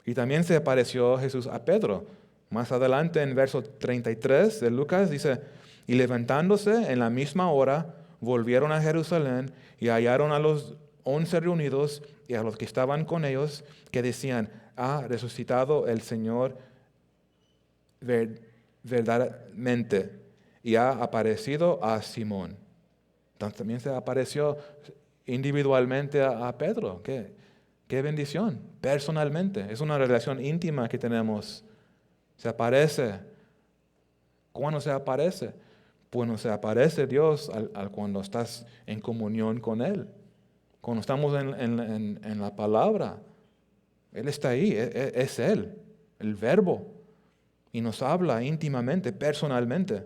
S1: Y también se apareció Jesús a Pedro. Más adelante en verso 33 de Lucas dice, y levantándose en la misma hora, volvieron a Jerusalén y hallaron a los 11 reunidos y a los que estaban con ellos, que decían, ha resucitado el Señor verdaderamente y ha aparecido a Simón. Entonces también se apareció individualmente a Pedro. Qué bendición, personalmente. Es una relación íntima que tenemos. Se aparece. ¿Cuándo se aparece? Bueno, se aparece Dios cuando estás en comunión con Él. Cuando estamos en la palabra. Él está ahí, es Él, el Verbo. Y nos habla íntimamente, personalmente.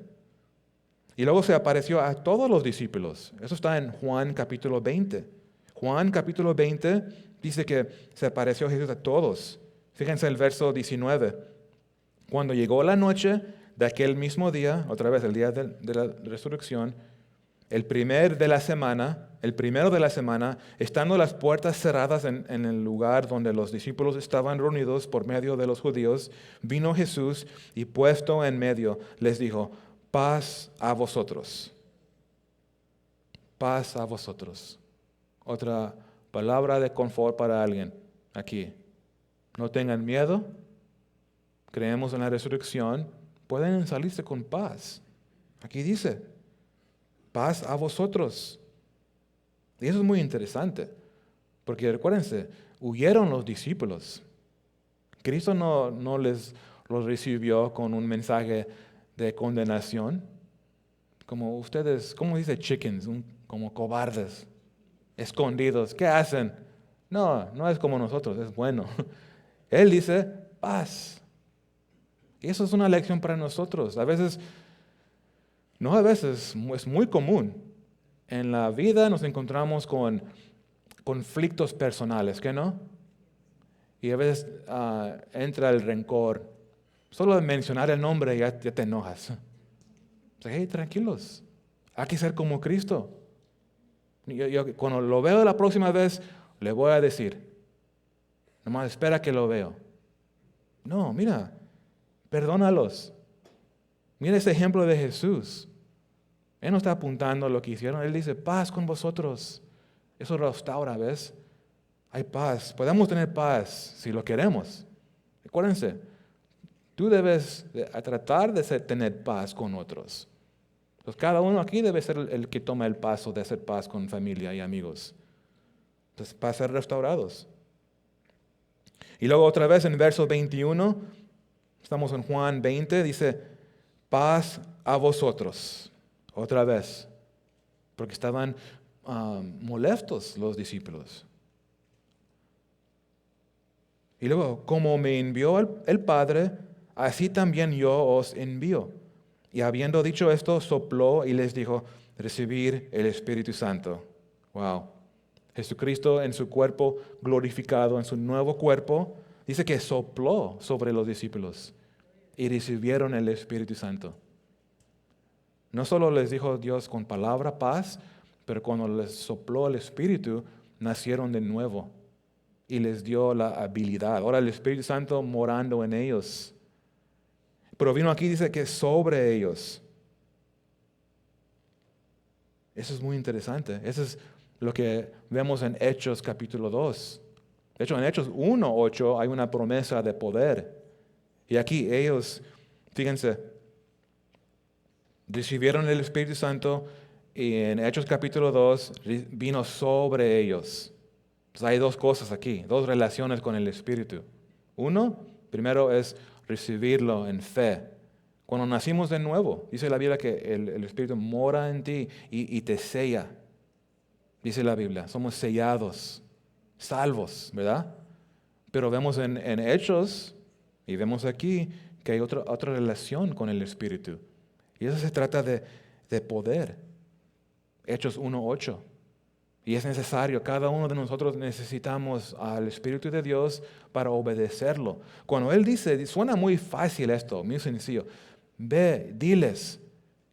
S1: Y luego se apareció a todos los discípulos. Eso está en Juan capítulo 20. Juan capítulo 20 dice que se apareció Jesús a todos. Fíjense el verso 19. Cuando llegó la noche de aquel mismo día, otra vez el día de la resurrección, el primero de la semana, estando las puertas cerradas en el lugar donde los discípulos estaban reunidos por medio de los judíos, vino Jesús y puesto en medio les dijo, paz a vosotros. Paz a vosotros. Otra palabra de confort para alguien aquí. No tengan miedo. Creemos en la resurrección. Pueden salirse con paz. Aquí dice, paz a vosotros. Y eso es muy interesante. Porque recuérdense, huyeron los discípulos. Cristo no les los recibió con un mensaje de condenación. Como ustedes, ¿cómo dice chickens? Como cobardes, escondidos. ¿Qué hacen? No es como nosotros, es bueno. Él dice, paz. Y eso es una lección para nosotros. A veces, es muy común. En la vida nos encontramos con conflictos personales, ¿qué no? Y a veces entra el rencor. Solo de mencionar el nombre ya te enojas. Hey, tranquilos, hay que ser como Cristo. Yo cuando lo veo la próxima vez, le voy a decir, nomás espera que lo veo. No, mira, perdónalos. Mira ese ejemplo de Jesús. Él no está apuntando a lo que hicieron, Él dice, paz con vosotros. Eso restaura, ¿ves? Hay paz, podemos tener paz si lo queremos. Acuérdense, tú debes tratar de tener paz con otros. Entonces, cada uno aquí debe ser el que toma el paso de hacer paz con familia y amigos. Entonces, para ser restaurados. Y luego otra vez en verso 21, estamos en Juan 20, dice, paz a vosotros. Otra vez, porque estaban molestos los discípulos. Y luego, como me envió el Padre, así también yo os envío. Y habiendo dicho esto, sopló y les dijo, recibir el Espíritu Santo. Wow. Jesucristo en su cuerpo glorificado, en su nuevo cuerpo, dice que sopló sobre los discípulos y recibieron el Espíritu Santo. No solo les dijo Dios con palabra paz, pero cuando les sopló el Espíritu, nacieron de nuevo y les dio la habilidad. Ahora el Espíritu Santo morando en ellos. Pero vino aquí, dice que sobre ellos. Eso es muy interesante. Eso es lo que vemos en Hechos capítulo 2. De hecho, en Hechos 1:8 hay una promesa de poder. Y aquí ellos, fíjense, recibieron el Espíritu Santo y en Hechos capítulo 2 vino sobre ellos. Entonces hay dos cosas aquí, dos relaciones con el Espíritu. Primero es recibirlo en fe. Cuando nacimos de nuevo, dice la Biblia que el Espíritu mora en ti y te sella. Dice la Biblia, somos sellados, salvos, ¿verdad? Pero vemos en Hechos y vemos aquí que hay otra relación con el Espíritu. Y eso se trata de poder. Hechos 1:8. Y es necesario, cada uno de nosotros necesitamos al Espíritu de Dios para obedecerlo. Cuando Él dice, suena muy fácil esto, muy sencillo. Ve, diles,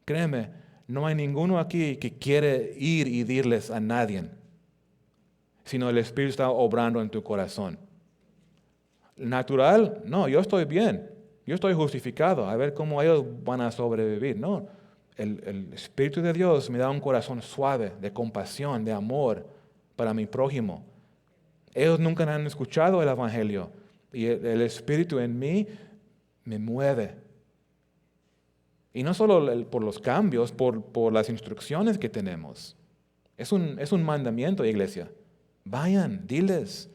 S1: créeme, no hay ninguno aquí que quiere ir y dirles a nadie, sino el Espíritu está obrando en tu corazón. Natural, no, yo estoy bien, yo estoy justificado, a ver cómo ellos van a sobrevivir. No, el Espíritu de Dios me da un corazón suave, de compasión, de amor para mi prójimo. Ellos nunca han escuchado el Evangelio y el Espíritu en mí me mueve. Y no solo por los cambios, por las instrucciones que tenemos. Es un mandamiento, iglesia. Vayan, diles.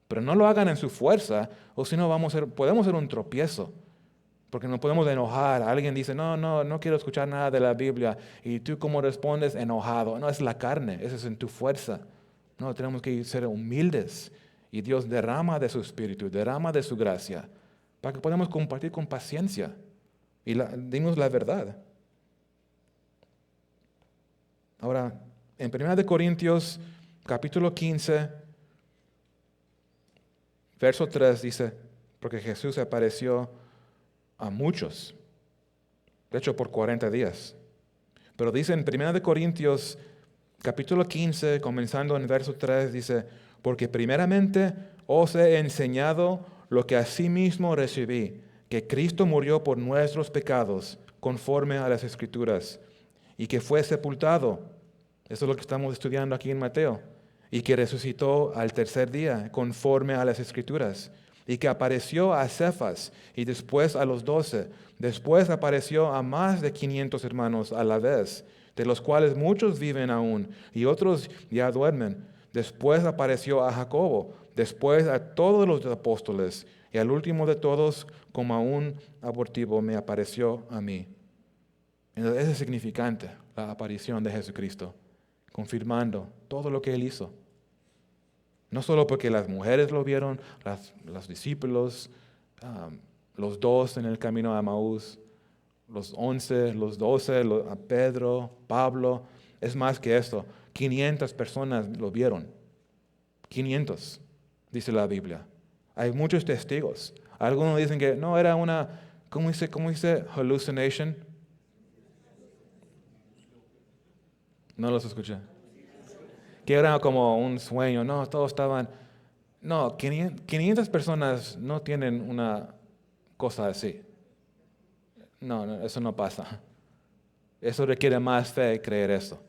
S1: Pero no lo hagan en su fuerza, o si no podemos ser un tropiezo. Porque nos podemos enojar. Alguien dice, no quiero escuchar nada de la Biblia. Y tú como respondes, enojado. No, es la carne, eso es en tu fuerza. No, tenemos que ser humildes. Y Dios derrama de su Espíritu, derrama de su gracia, para que podamos compartir con paciencia. Y dimos la verdad. Ahora, en 1 Corintios, capítulo 15, verso 3 dice, porque Jesús apareció a muchos, de hecho por 40 días. Pero dice en 1 Corintios, capítulo 15, comenzando en verso 3, dice, porque primeramente os he enseñado lo que asimismo recibí, que Cristo murió por nuestros pecados, conforme a las Escrituras, y que fue sepultado. Eso es lo que estamos estudiando aquí en Mateo. Y que resucitó al tercer día, conforme a las Escrituras. Y que apareció a Cefas, y después a los 12. Después apareció a más de 500 hermanos a la vez, de los cuales muchos viven aún, y otros ya duermen. Después apareció a Jacobo, después a todos los apóstoles, y al último de todos, como a un abortivo, me apareció a mí. Entonces, es significante la aparición de Jesucristo, confirmando todo lo que Él hizo. No solo porque las mujeres lo vieron, los discípulos, los 2 en el camino a Emaús, los 11, los 12, a Pedro, Pablo. Es más que esto, 500 personas lo vieron. 500, dice la Biblia. Hay muchos testigos. Algunos dicen que no, era una, ¿cómo dice? Hallucination. No los escuché. Que era como un sueño. No, todos estaban. No, 500 personas no tienen una cosa así. No, eso no pasa. Eso requiere más fe creer eso.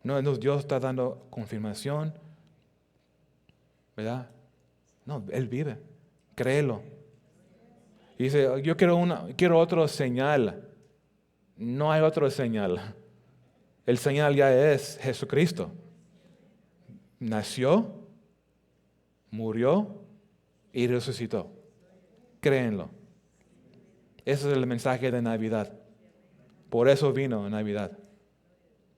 S1: No, entonces Dios está dando confirmación, ¿verdad? No, Él vive. Créelo. Y dice, yo quiero otro señal. No hay otro señal. El señal ya es Jesucristo. Nació, murió y resucitó. Créenlo. Ese es el mensaje de Navidad. Por eso vino en Navidad.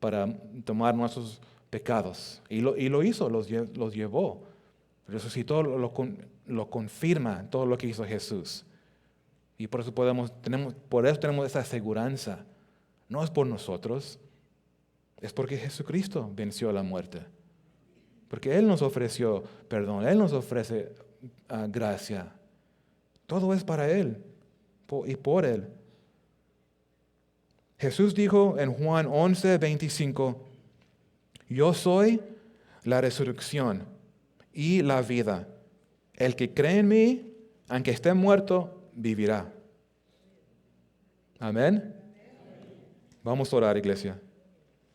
S1: Para tomar nuestros pecados. Y lo hizo, los llevó. Resucitó, lo confirma todo lo que hizo Jesús. Y por eso tenemos esa aseguranza. No es por nosotros, es porque Jesucristo venció la muerte. Porque Él nos ofreció perdón, Él nos ofrece gracia. Todo es para Él y por Él. Jesús dijo en Juan 11:25, yo soy la resurrección y la vida. El que cree en mí, aunque esté muerto, vivirá. Amén. Vamos a orar, iglesia.